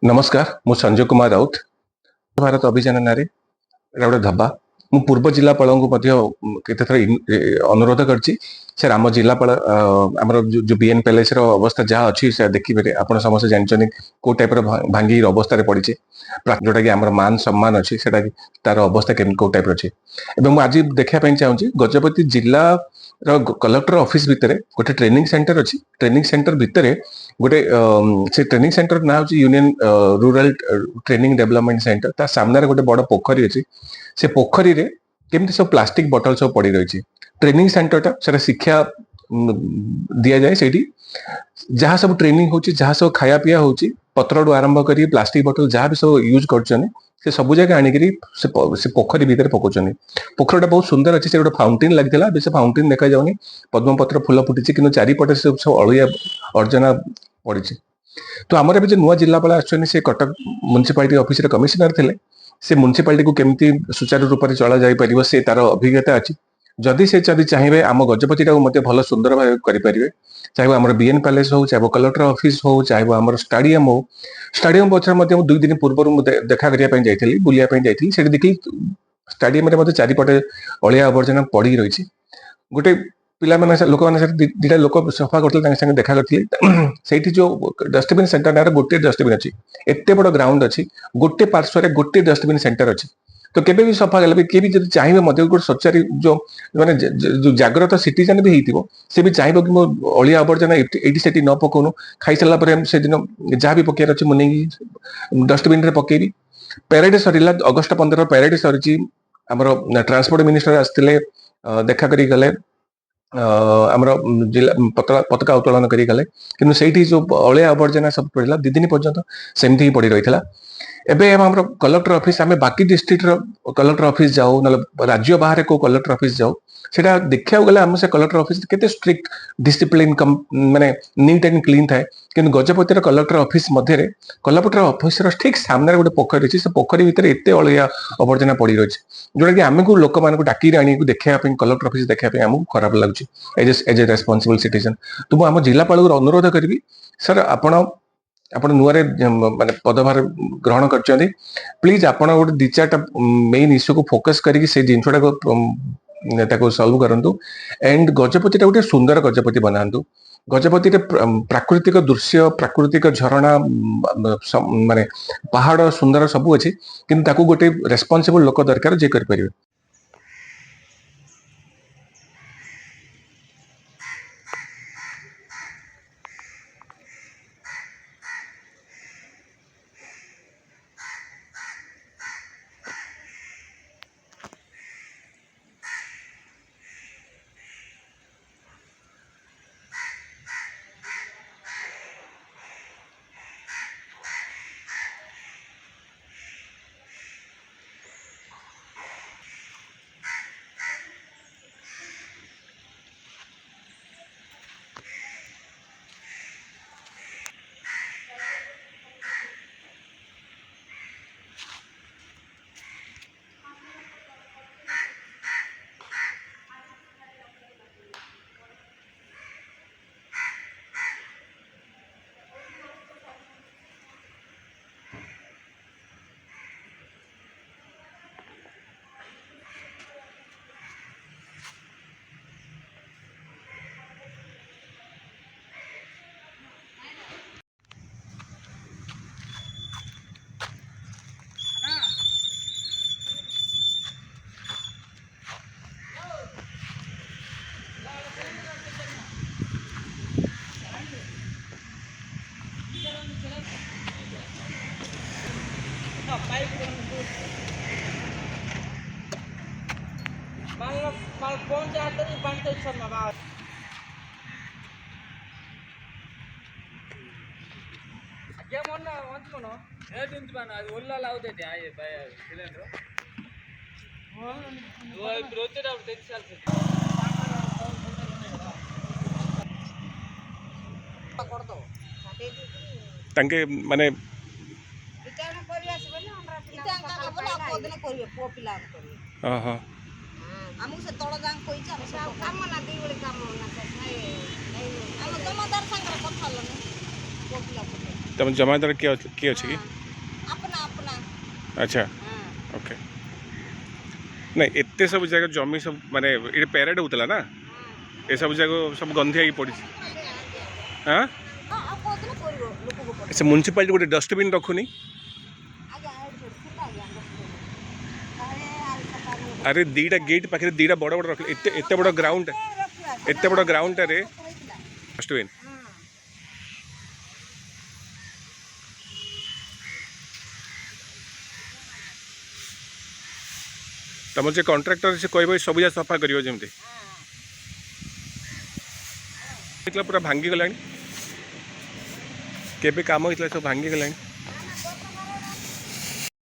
नमस्कार मु संजय कुमार राउत भारत अभियान ना गोटे धब्बा मु पूर्व जिलापाल केत अनुरोध करछि सर आम जिलापाल आमर जो बीएन पैलेस अवस्था जहाँ अच्छी से देखिए आप समस्त जानते कौ टाइप भांगी अवस्था पड़ी जोटा कि आम मान सम्मान अच्छी से तार अवस्था कौ टाइप अच्छी आज देखापी चाहूँगी गजपति जिला कलेक्टर ऑफिस भितर गोटे ट्रेनिंग सेंटर अच्छी ट्रेनिंग सेंटर भितर गोटे से ट्रेनिंग सेंटर ना हूँ union rural training development centre ता सामने गोटे बड़ पोखरी अच्छी से पोखरी रे केमती सब प्लास्टिक बटल सब पड़ी रही ट्रेनिंग सेंटरटा से शिक्षा दि जाए से जहाँ सब ट्रेनिंग हो जहाँ सब खाया पीया हो पत्रु आरंभ कर प्लास्टिक बटल जहाँ भी सब यूज कर सब जगह आणिकी से पोखरी भितर पकाउछन पोखरटा बहुत सुंदर अच्छे से गोटे फाउंटेन लगी से फाउंटेन देखा जाऊनी पद्मपत्र फूल फुटी कि चारिपटे से सब अलिया अर्जना पड़ी तो आमर भी जो नुआ जिलापाल आसे कटक म्युनिसिपालिटी ऑफिस कमिशनर थे से म्युनिसिपालिटी को केमती सुचारू रूप से चला जाई परिबो से तार अभिज्ञता अच्छी जदि से चाहिए आम गजपति भल सुंदर भाव करें चाहे आम बीएन पैलेस हो चाहे कलेक्टर ऑफिस हो चाहे आम स्टाडियम हो स्टाडियम पचर 2 दिन पूर्व देखा करने जाइए बुलाया जाइए देखी स्टाडियम चारिपटे अलिया आवर्जना पड़ी रही गोटे पिला लोक मैंने दीटा लोक सफा करते देखा करते जो डस्टबिन सेंटर ना गोटे डस्टबिन अच्छी एत बड़ ग्राउंड अच्छी गोटे पार्श्व गोटे डस्टबिन सेंटर अच्छी तो केबे भी सफा गला किए भी जब चाहिए गोटे सचारी जो माने जो जागृत सिटीजन भी होती से भी चाहिए कि मो अलिया आवर्जना ये से न पकाउनु खाई सारा से दिन जहाँ भी पकेयर अच्छे मुझे डस्टबिन पकेबी पैरेड सरला अगस्ट 15 पैरेड सरी आमर ट्रांसपोर्ट मिनिस्टर आसते देखा करी गले आमर जिला पताका उत्तोलन करी गले किंतु सेठी जो अलिया आवर्जना सब पड़ा 2 दिन पर्यंत सेमती ही पड़ी रही एबे हम कलेक्टर ऑफिस आम बाकी डिस्ट्रिक्ट कलेक्टर ऑफिस जाऊ ना राज्य बाहर को कलेक्टर ऑफिस जाऊ सेटा देखा गले आम से कलेक्टर ऑफिस केते स्ट्रिक्ट डिसिप्लिन माने नीट एंड क्लीन थाए कि गजपतिर कलेक्टर ऑफिस मध्य कलेक्टर ऑफिस ठीक सामने गोटे पोखरी अच्छी से पोखरी भितर एत अलिया आवर्जना पड़ी रही जोटा कि आम को लोक मान डाक आनी देखा कलेक्टर ऑफिस देखा आमको खराब लगुच एज ए रेस्पॉन्सिबल सिटीजन तो मुझे आम जिलापाल अनुरोध करी सर आपण नुआरे माने पदभार ग्रहण कर प्लीज आपण गोटे 2-4टा मेन इश्यू को फोकस करके से जिनसटा को सॉल्व करंतु एंड गजपति गोटे सुंदर गजपति बनातु गजपति प्राकृतिक दृश्य प्राकृतिक झरणा माने पहाड़ सुंदर सबू अच्छी कि गोटे रेस्पॉन्सिबल लोक दरकार जे कर फोन जातरी बंद मामा मोन अंतमनो అది ఒళ్ళలా అవుతది సిలిండర్ ఇప్పుడు వచ్చేటప్పుడు తెచ్చాల్సింది तांके माने इटाना करि आसबे ना हमरा पिला इटा बोला कोदने करिवे पो पिला करिवे हां हां हमहु से तोड़ जांग कोइ छ काम ना दी बळे काम ना नहीं हम जमादार संग कथा लने पो पिला तुम जमादार किए अच्छे कि अपना अपना अच्छा हाँ ओके नहीं एते सब जगह जमी सब माने ये पेरेड होता ना ये सब जगह सब गंधिया पड़ी हाँ ଆଉ କୋଉଦିନ କରିବ ଲୋକକୁ ପଡେ से म्यूनिसिपालिटी गोटे डस्टबिन रखुनी ଆଜ୍ଞା ଏଇଠି ଥିଲା ଆଜ୍ଞା ତାହେଲେ ଆରି ସକାଳେ अरे दीटा गेट पाखे दीटा बड़ बड़ रख एते बड़ ग्राउंड एते बड़ ग्राउंड रे डस्टबिन तुम जो कंट्राक्टर से कह सब जा सफा कर जमी पूरा भांगी गला केबे काम होता सब भांगी गला